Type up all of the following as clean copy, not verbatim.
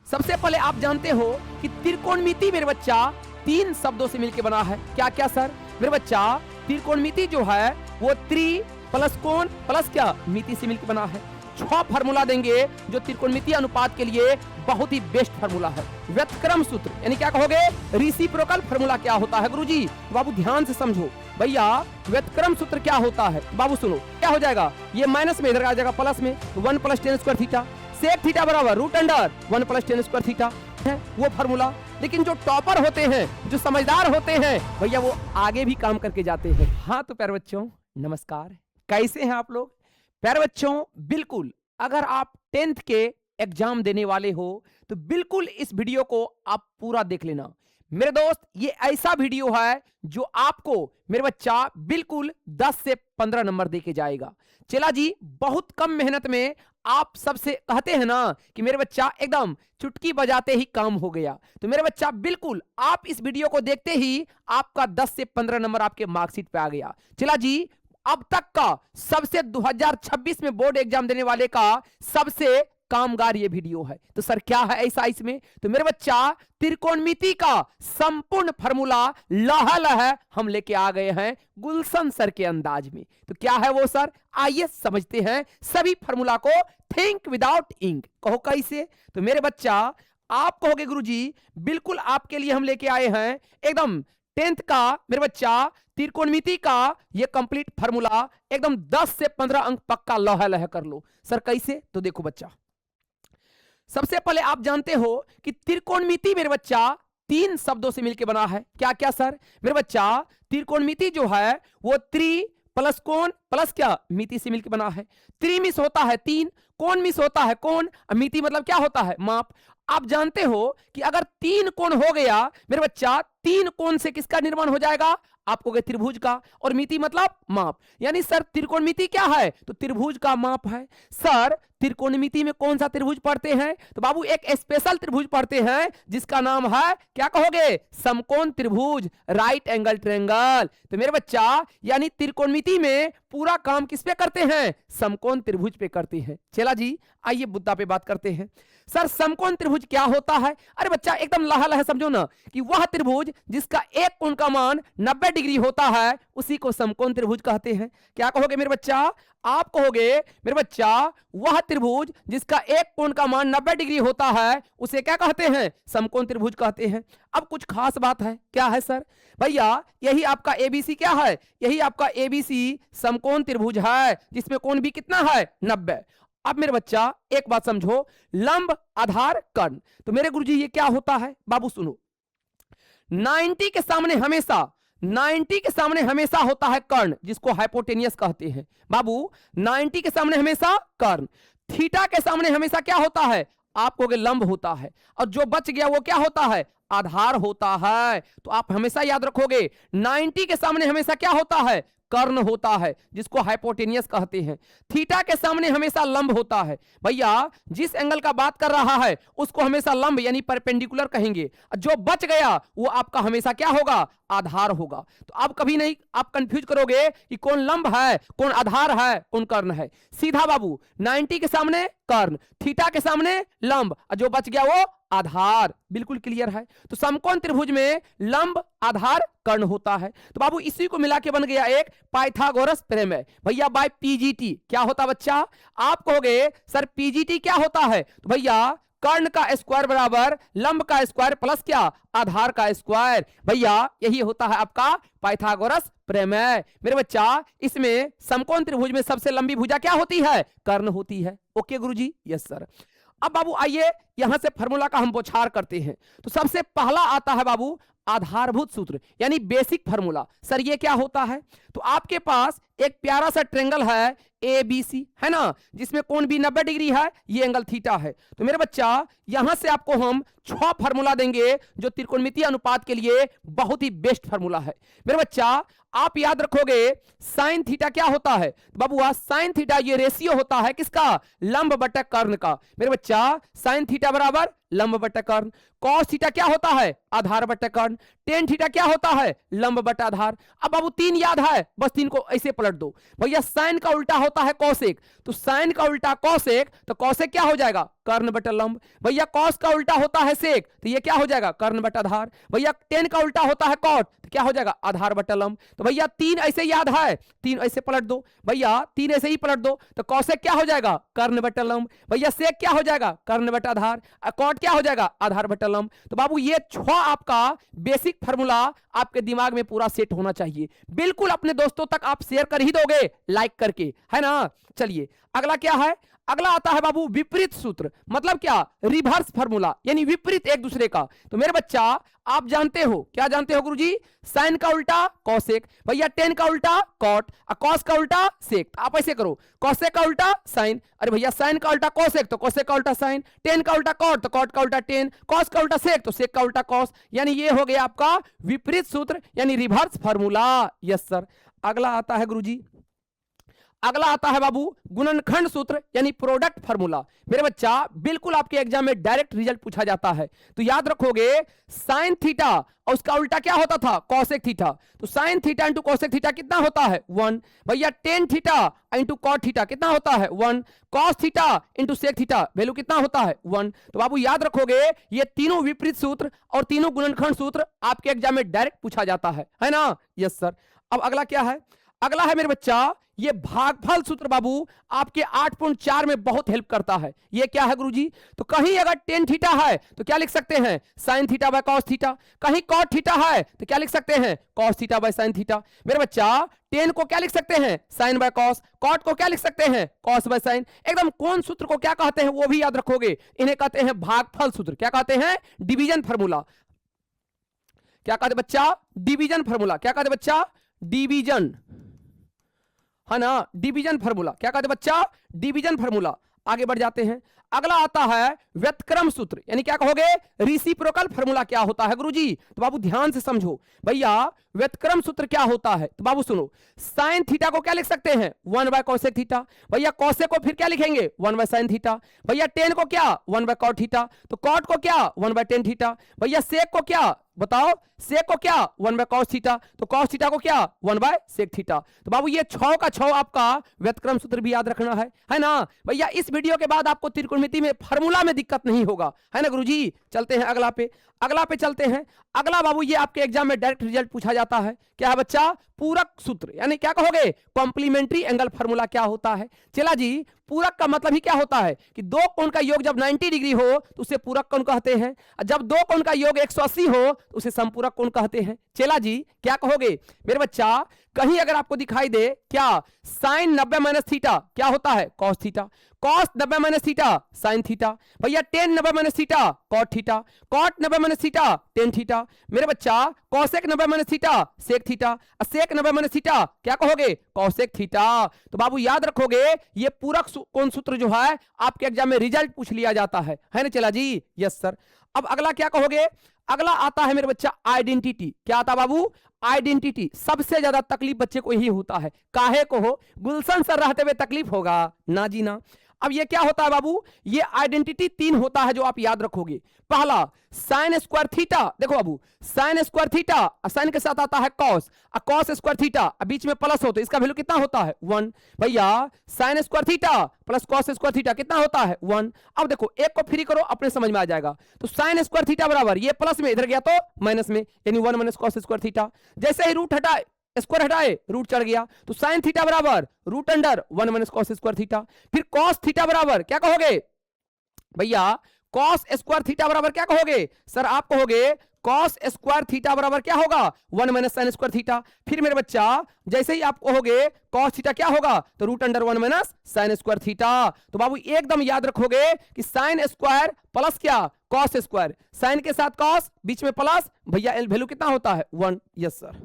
सबसे पहले आप जानते हो कि त्रिकोणमिति मेरे बच्चा 3 शब्दों से मिलकर बना है। क्या क्या सर? मेरे बच्चा त्रिकोणमिति जो है वो त्रि प्लस कोण प्लस क्या मिति से मिलकर बना है। 6 फार्मूला देंगे जो त्रिकोणमिति अनुपात के लिए बहुत ही बेस्ट फार्मूला है। व्युत्क्रम सूत्र यानी क्या कहोगे? रेसिप्रोकल फार्मूला क्या होता है गुरुजी? बाबू ध्यान से समझो भैया, व्युत्क्रम सूत्र क्या होता है बाबू सुनो। क्या हो जाएगा? ये माइनस में इधर आ जाएगा प्लस में, तो 1 + tan square theta sec theta बराबर root under 1 + tan square theta है वो फार्मूला। लेकिन जो टॉपर होते हैं, जो समझदार होते हैं भैया, वो आगे भी काम करके जाते हैं। हाँ तो प्यारे बच्चों नमस्कार, कैसे हैं आप लोग? प्यारे बच्चों बिल्कुल, अगर आप 10th के एग्जाम देने वाले हो तो बिल्कुल इस वीडियो को आप पूरा देख लेना मेरे दोस्त। ये ऐसा वीडियो है जो आपको मेरे बच्चा बिल्कुल 10 से 15 नंबर देके जाएगा। चला जी, बहुत कम मेहनत में आप सबसे कहते हैं ना कि मेरे बच्चा एकदम चुटकी बजाते ही काम हो गया, तो मेरे बच्चा बिल्कुल आप इस वीडियो को देखते ही आपका 10 से 15 नंबर आपके मार्कशीट पे आ गया। चला जी, अब तक का सबसे 2026 में बोर्ड एग्जाम देने वाले का सबसे कामगार ये वीडियो है। तो सर क्या है ऐसा इसमें? तो मेरे बच्चा त्रिकोणमिति का संपूर्ण फार्मूला लह हम लेके आ गए हैं गुलशन सर के अंदाज में। तो क्या है वो सर? आइए समझते हैं सभी फार्मूला को। थिंक विदाउट इंक कहो कैसे? तो मेरे बच्चा आप कहोगे गुरुजी बिल्कुल आपके लिए हम लेके आए हैं एकदम 10th का मेरे बच्चा त्रिकोणमिति का ये कंप्लीट फार्मूला, एकदम 10 से 15 अंक पक्का लह कर लो। सर कैसे? तो देखो बच्चा, सबसे पहले आप जानते हो कि त्रिकोणमिति मेरे बच्चा 3 शब्दों से मिलकर बना है। क्या क्या सर? मेरे बच्चा त्रिकोणमिति जो है वो त्रि प्लस कोण प्लस क्या मिति से मिलकर बना है। त्रि मिस होता है 3, कोण मिस होता है कोण, मिति मतलब क्या होता है? माप। आप जानते हो कि अगर 3 कोण हो गया मेरे बच्चा, 3 कोण से किसका निर्माण हो जाएगा? आपको कहे त्रिभुज का। और मिति मतलब माप। यानी सर त्रिकोणमिति क्या है? तो त्रिभुज का माप है। सर त्रिकोणमिति में कौन सा त्रिभुज पढ़ते हैं? तो बाबू एक स्पेशल त्रिभुज पढ़ते हैं जिसका नाम है, क्या कहोगे? समकोण त्रिभुज, राइट एंगल ट्रायंगल। तो मेरे बच्चा यानी त्रिकोणमिति में पूरा काम किस पे करते हैं? समकोण त्रिभुज पे करते हैं। चला जी, आइए मुद्दा पे बात करते हैं। सर समकोण त्रिभुज क्या होता है? अरे बच्चा एकदम लह समझो ना कि वह त्रिभुज जिसका एक कोण का मान 90 डिग्री होता है उसी को समकोण त्रिभुज कहते हैं। क्या कहोगे मेरे बच्चा? आप कहोगे मेरे बच्चा वह त्रिभुज जिसका एक कोण का मान 90 डिग्री होता है उसे क्या कहते हैं? समकोण त्रिभुज कहते हैं। अब कुछ खास बात है। क्या है सर? भैया यही आपका एबीसी क्या है? यही आपका एबीसी समकोण त्रिभुज है जिसमें कोण भी कितना है? 90। अब मेरे बच्चा एक बात समझो, लंब आधार कर्ण। तो मेरे गुरुजी ये क्या होता है? बाबू सुनो, 90 के सामने हमेशा होता है कर्ण जिसको हाइपोटेनियस कहते हैं। बाबू 90 के सामने हमेशा कर्ण। थीटा के सामने हमेशा क्या होता है? आप कहोगे लंब होता है। और जो बच गया वो क्या होता है? आधार होता है। तो आप हमेशा याद रखोगे 90 के सामने हमेशा क्या होता है? कर्ण होता है जिसको हाइपोटेनियस कहते हैं। थीटा के सामने हमेशा लंब होता है। भैया जिस एंगल का बात कर रहा है उसको हमेशा लंब यानी परपेंडिकुलर कहेंगे। जो बच गया वो आपका हमेशा क्या होगा? आधार होगा। तो आप कभी नहीं आप कंफ्यूज करोगे कि कौन लंब है, कौन आधार है, कौन कर्ण है। सीधा बाबू 90 के सामने कर्ण, थीटा के सामने लंब, और जो बच गया वो आधार। बिल्कुल क्लियर है। तो समकोण त्रिभुज में लंब आधार कर्ण होता है। तो बाबू इसी को मिला के बन गया एक पाइथागोरस प्रमेय। भैया बाय पीजीटी क्या होता बच्चा? आप कहोगे सर पीजीटी क्या होता है? तो भैया कर्ण का स्क्वायर बराबर लंब का स्क्वायर प्लस क्या? आधार का स्क्वायर। भैया यही होता है आपका पाइथागोरस प्रमेय। मेरे बच्चा इसमें समकोण त्रिभुज में सबसे लंबी भुजा क्या होती है? कर्ण होती है। ओके गुरुजी, यस सर। अब बाबू आइए यहां से फार्मूला का हम बौछार करते हैं। तो सबसे पहला आता है बाबू आधारभूत सूत्र यानी बेसिक फार्मूला। सर ये क्या होता है? तो आपके पास एक प्यारा सा ट्रायंगल है ABC है ना, जिसमें कोण भी 90 डिग्री है, ये एंगल थीटा है। तो मेरे बच्चा यहां से आपको हम 6 फार्मूला देंगे जो त्रिकोणमितीय अनुपात के लिए बहुत ही बेस्ट फार्मूला है। मेरे बच्चा आप याद रखोगे साइन थीटा क्या होता है? बाबूआ साइन थीटा ये रेशियो होता है किसका? लंब बटा कर्ण का। मेरे बच्चा साइन थीटा बराबर लंब बटा कर्ण। कॉस थीटा क्या होता है? आधार बटा कर्ण। टेन थीटा क्या होता है? लंब बटा आधार। अब बाबू 3 याद है, बस 3 को ऐसे पलट दो। भैया साइन का उल्टा होता है कॉसेक, तो साइन का उल्टा कॉसेक, तो कॉसेक क्या हो जाएगा? कर्ण बटा लंब। भैया कॉस का उल्टा होता है सेक, तो ये क्या हो जाएगा, कर्ण बटा आधार। भैया टेन का उल्टा होता है कॉट, तो क्या हो जाएगा, आधार बटा लंब। तो भैया 3 ऐसे याद है, 3 ऐसे पलट दो, भैया 3 ऐसे ही पलट दो, तो कौसेक क्या हो जाएगा, कर्ण बटा लंब। भैया सेक क्या हो जाएगा, कर्ण बटा आधार। कॉट क्या हो जाएगा, आधार बटा लंब। तो बाबू ये 6 आपका बेसिक फार्मूला आपके दिमाग में पूरा सेट होना चाहिए। बिल्कुल अपने दोस्तों तक आप शेयर कर ही दोगे लाइक करके, है ना। चलिए अगला क्या है, अगला आता है बाबू विपरीत सूत्र, मतलब क्या, रिवर्स फार्मूला, यानी विपरीत एक दूसरे का। तो मेरे बच्चा आप जानते हो, क्या जानते हो गुरुजी, साइन का उल्टा कॉसेक, भैया टेन का उल्टा कॉट, कॉस का उल्टा सेक। आप ऐसे करो, कॉसेक का उल्टा साइन, अरे भैया साइन का उल्टा कॉसेक तो कॉसेक का उल्टा साइन, टेन का उल्टा कॉट तो कॉट का उल्टा टेन, कॉस का उल्टा सेक तो सेक का उल्टा कॉस। यानी ये हो गया आपका विपरीत सूत्र, यानी रिवर्स फार्मूला। Yes sir. अगला आता है गुरुजी, अगला आता है बाबू गुणनखंड सूत्र, यानी प्रोडक्ट फार्मूला। मेरे बच्चा बिल्कुल आपके एग्जाम में डायरेक्ट रिजल्ट पूछा जाता है, तो याद रखोगे साइन थीटा और उसका उल्टा क्या होता था, कॉसेक थीटा। तो sine theta into cosec theta कितना होता है, 1। भैया tan theta into cot theta कितना होता है, 1। Cos theta into sec theta value कितना होता है, 1। तो बाबू याद रखोगे ये तीनों विपरीत सूत्र और तीनों गुणनखंड सूत्र आपके एग्जाम में डायरेक्ट पूछा जाता है ना। Yes sir. अब अगला क्या है, अगला है मेरे बच्चा ये भागफल सूत्र। बाबू आपके 8.4 में बहुत हेल्प करता है। ये क्या है गुरुजी, तो कहीं अगर टेन थीटा है तो क्या लिख सकते हैं, sine theta by cos theta. कहीं कॉट थीटा है तो क्या लिख सकते हैं, cos theta by sine theta. मेरे बच्चा टेन को क्या लिख सकते हैं, साइन बाय कॉस, कॉट को क्या लिख सकते हैं, कॉस बाय साइन। एकदम कौन सूत्र को क्या कहते हैं वो भी याद रखोगे, इन्हें कहते हैं भागफल सूत्र। क्या कहते हैं, डिवीजन फार्मूला। क्या कहते बच्चा, डिवीजन फार्मूला। क्या कहते बच्चा, डिवीजन, है ना, डिवीजन फार्मूला। क्या कहते बच्चा, डिवीजन फार्मूला। आगे बढ़ जाते हैं, अगला आता है व्युत्क्रम सूत्र, यानी क्या कहोगे, रेसिप्रोकल फार्मूला। क्या होता है गुरुजी, तो बाबू ध्यान से समझो। भैया व्युत्क्रम सूत्र क्या होता है, तो बाबू सुनो, साइन थीटा को क्या लिख सकते हैं, 1 बाय कॉसेक थीटा। भैया कॉसेक को फिर क्या लिखेंगे, 1 बाय साइन थीटा। भैया टेन को क्या, 1 बाय कॉट थीटा। तो कॉट को क्या, 1 बाय टेन थीटा। भैया सेक को क्या, बताओ, सेक को क्या, 1 बाय कॉस थीटा। तो कॉस थीटा को क्या, 1 बाय सेक थीटा। तो बाबू ये 6 का 6 आपका व्युत्क्रम सूत्र भी याद रखना है ना। भैया इस वीडियो के बाद आपको त्रिकोणमिति में फार्मूला में दिक्कत नहीं होगा, है ना गुरुजी। चलते हैं अगला पे, अगला पे चलते हैं। अगला बाबू ये आपके एग्जाम में डायरेक्ट रिजल्ट पूछा जाता है। क्या है बच्चा, पूरक सूत्र, यानी क्या कहोगे, कॉम्प्लीमेंट्री एंगल फार्मूला। क्या होता है, चला जी, पूरक का मतलब ही क्या होता है कि दो कोण का योग जब 90 डिग्री हो तो उसे पूरक कोण कहते हैं, जब दो कोण का योग 180 हो तो उसे समपूरक कोण कहते हैं। चला जी, क्या कहोगे मेरे बच्चा, कहीं अगर आपको दिखाई दे क्या, साइन 90 माइनस थीटा क्या होता है, cos theta. Cos 90 minus theta sine theta. भैया tan 90 minus theta cot theta. Cot 90 minus theta tan theta. मेरे बच्चा cosec 90 minus theta sec theta. Sec 90 minus theta क्या कहोगे, कॉसेक थीटा। तो बाबू याद रखोगे ये पूरक कोण सूत्र जो है आपके एग्जाम में रिजल्ट पूछ लिया जाता है ना। चला जी, यस सर। अब अगला क्या कहोगे, अगला आता है मेरे बच्चा आइडेंटिटी। क्या आता बाबू, आइडेंटिटी। सबसे ज्यादा तकलीफ बच्चे को यही होता है, काहे को हो, गुलशन सर रहते हुए तकलीफ होगा ना जी ना। अब ये क्या होता है बाबू, ये आइडेंटिटी 3 होता है जो आप याद रखोगे। पहला साइन स्क्वायर थीटा, देखो बाबू साइन स्क्वायर थीटा, साइन के साथ आता है कॉस, कॉस स्क्वायर थीटा, बीच में प्लस हो तो इसका वैल्यू कितना होता है, 1। भैया sign square theta plus cos square theta कितना होता है, 1। अब देखो एक को फ्री करो, अपने समझ में आ जाएगा। तो साइन स्क्वायर थीटा बराबर ये प्लस में इधर गया तो माइनस में, यानी 1 माइनस कॉस स्क्वायर थीटा। जैसे ही रूट हटाए, स्क्वायर हटाए, रूट चढ़ गया, तो साइन थीटा बराबर root under 1 minus cos square theta. फिर कॉस थीटा बराबर क्या कहोगे भैया, कॉस स्क्वायर थीटा बराबर क्या कहोगे सर, आप कहोगे कॉस स्क्वायर थीटा बराबर क्या होगा, 1 माइनस साइन स्क्वायर थीटा। फिर मेरे बच्चा जैसे ही आप कहोगे कॉस थीटा क्या होगा, तो root under 1 minus sine square theta. तो बाबू एकदम याद रखोगे कि साइन स्क्वायर प्लस क्या, कॉस स्क्वायर, साइन के साथ कॉस, बीच में प्लस, भैया वैल्यू कितना होता है, 1। Yes sir.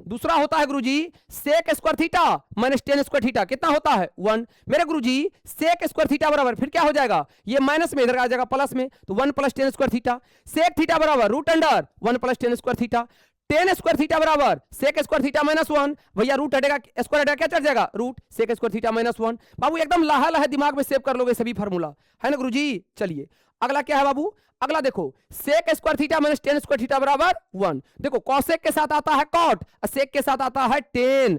दूसरा होता है गुरुजी sec square theta minus tan square theta कितना होता है, 1। मेरे गुरुजी सेक स्क्वायर थीटा बराबर फिर क्या हो जाएगा, ये माइनस में इधर आ जाएगा प्लस में, तो 1 plus tan square theta. Sec theta बराबर root under 1 plus tan square theta. Tan square theta बराबर सेक स्क्वायर थीटा माइनस 1, भैया रूट हटेगा स्क्वायर हटेगा क्या चढ़ जाएगा, root sec square theta minus 1। बाबू एकदम लाहा लाहा दिमाग में सेव कर लोगे सभी फार्मूला, है ना गुरुजी। चलिए अगला क्या है बाबू, अगला देखो sec square theta minus tan square theta बराबर 1। देखो कॉसेक के साथ आता है कॉट, सेक के साथ आता है टेन।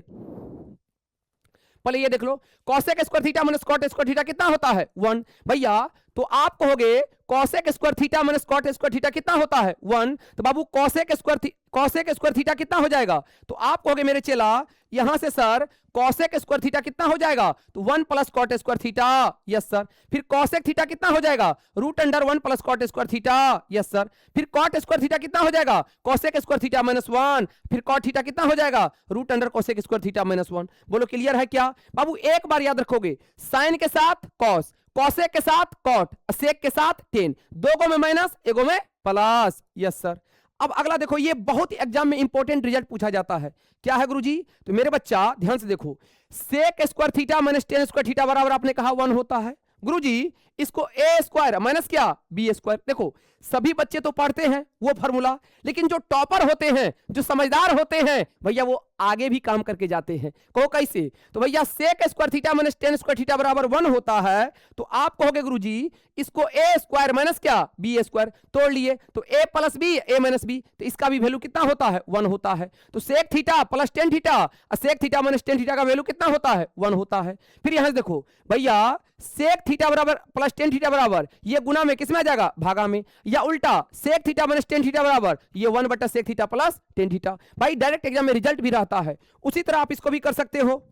पहले ये देख लो, cosec square theta minus cot square theta कितना होता है 1 भैया। तो आप कहोगे cosec square theta minus cot square theta कितना होता है 1, तो बाबू कॉसेक स्क्वायर थीटा कितना हो जाएगा, तो आप कहोगे मेरे चेला यहां से सर कॉसेक स्क्वायर थीटा कितना हो जाएगा, तो 1 plus cot square theta, yes sir. फिर कॉसेक थीटा कितना हो जाएगा, root under 1 plus cot square theta, yes sir. फिर कॉट स्क्वायर थीटा कितना हो जाएगा, कॉसेक स्क्वायर थीटा माइनस 1, फिर कॉट थीटा कितना हो जाएगा, root under cosec square theta minus 1। बोलो क्लियर है क्या बाबू। एक बार याद रखोगे, साइन के साथ कॉस, कॉसेक के साथ कॉट, सेक के साथ टेन, दो गो में माइनस एगो में प्लस, यस सर। अब अगला देखो, ये बहुत ही एग्जाम में इंपॉर्टेंट रिजल्ट पूछा जाता है, क्या है गुरुजी, तो मेरे बच्चा ध्यान से देखो, sec square theta minus tan square theta बराबर आपने कहा 1 होता है गुरुजी, इसको ए स्क्वायर माइनस क्या बी स्क्वायर। देखो सभी बच्चे तो पढ़ते हैं वो फॉर्मूला, लेकिन जो टॉपर होते हैं, जो समझदार होते हैं भैया, वो आगे भी काम करके जाते हैं। कहो कैसे, तो भैया sec square theta minus tan square theta बराबर 1 होता है, तो आप कहोगे गुरुजी इसको ए स्क्वायर माइनस क्या बी स्क्वायर, तोड़ लिए तो a plus b a minus b, तो इसका भी वैल्यू कितना होता है 1 होता है। तो sec theta plus tan theta और sec theta minus tan theta का वैल्यू कितना होता है 1 होता है। फिर यहां देखो भैया सेक थीटा बराबर प्लस टेन थीटा बराबर, ये गुना में किसमें आ जाएगा भागा में, या उल्टा sec theta minus tan theta बराबर ये 1 बटा sec theta plus tan theta. भाई डायरेक्ट एग्जाम में रिजल्ट भी रहता है, उसी तरह आप इसको भी कर सकते हो,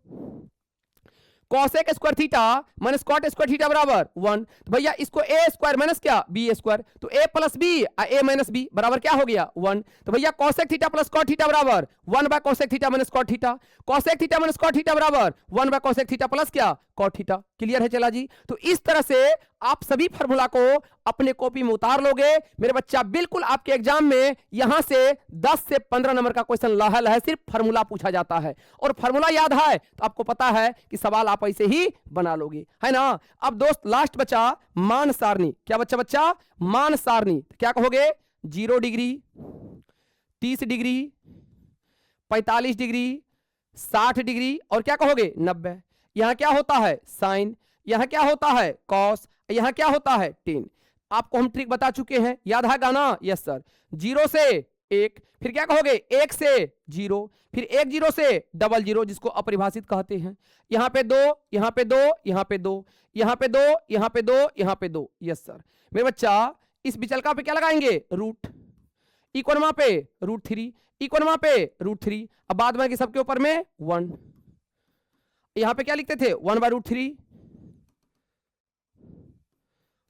cosec square theta minus cot square theta बराबर 1, तो भैया इसको ए स्क्वायर माइनस क्या बी स्क्वायर, तो a plus b a minus b बराबर क्या हो गया 1, तो भैया cosec theta plus cot theta बराबर 1 by cosec theta minus cot theta, cosec theta minus cot theta बराबर 1 बाय कॉसेक थीटा प्लस क्या कॉट थीटा। क्लियर है चला जी। तो इस तरह से आप सभी फार्मूला को अपने कॉपी में उतार लोगे मेरे बच्चा, बिल्कुल आपके एग्जाम में यहां से 10 से 15 नंबर का क्वेश्चन लहल है, सिर्फ फार्मूला पूछा जाता है, और फार्मूला याद है तो आपको पता है कि सवाल आप ऐसे ही बना लोगे, है ना। अब दोस्त लास्ट बचा मान सारणी, क्या बच्चा मान सारणी, क्या कहोगे 0 डिग्री 30 डिग्री 45 डिग्री 60 डिग्री और क्या कहोगे 90। यहां क्या होता है साइन, यहां क्या होता है कॉस, यहां क्या होता है टेन। आपको हम ट्रिक बता चुके हैं, याद है गाना, यस सर। 0 से 1, फिर क्या कहोगे 1 से 0, फिर 1 0 से डबल 0 जिसको अपरिभाषित कहते हैं, यहां पे 2 यहां पे 2 यहां पे 2 यहां पे 2 यहां पे 2 यहां पे 2, यस सर। मेरे बच्चा इस विचलका पे क्या लगाएंगे रूट, इकोनमा पे √3, इकोनमा पे √3, अब बाद में सबके ऊपर में 1, यहां पे क्या लिखते थे 1 बाय √3,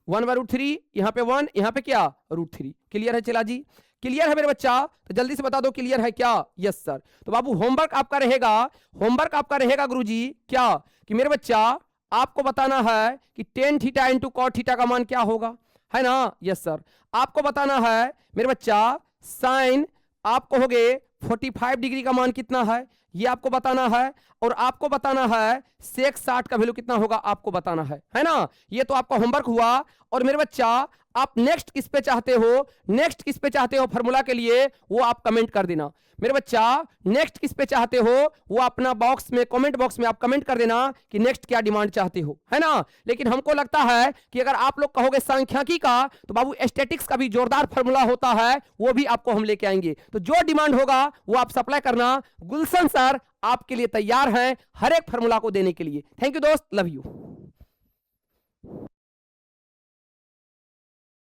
1 बाय √3, यहां पे 1, यहां पे क्या √3। क्लियर है चला जी, क्लियर है मेरे बच्चा, तो जल्दी से बता दो क्लियर है क्या, यस सर। तो बाबू होमवर्क आपका रहेगा गुरुजी क्या, कि मेरे बच्चा आपको बताना है कि tan theta into cot theta का मान क्या होगा, है ना, यस सर। आपको बताना है मेरे बच्चा साइन, आप कहोगे 45 डिग्री का मान कितना है ये आपको बताना है, और आपको बताना है सेक 60 का वैल्यू कितना होगा आपको बताना है ना। ये तो आपका होमवर्क हुआ। और मेरे बच्चा आप नेक्स्ट किस पे चाहते हो फार्मूला के लिए वो आप कमेंट कर देना। मेरे बच्चा नेक्स्ट किस पे चाहते हो वो अपना बॉक्स में कमेंट बॉक्स में आप कमेंट कर देना कि नेक्स्ट क्या डिमांड चाहते हो, है ना। लेकिन हमको लगता है कि अगर आप लोग कहोगे सांख्यिकी का तो बाबू स्टैटिक्स का भी जोरदार फार्मूला होता है, वो भी आपको हम लेके आएंगे। तो जो डिमांड होगा वो आप सप्लाई करना, गुलशन सर आपके लिए तैयार हैं हर एक फार्मूला को देने के लिए। थैंक यू दोस्त, लव यू।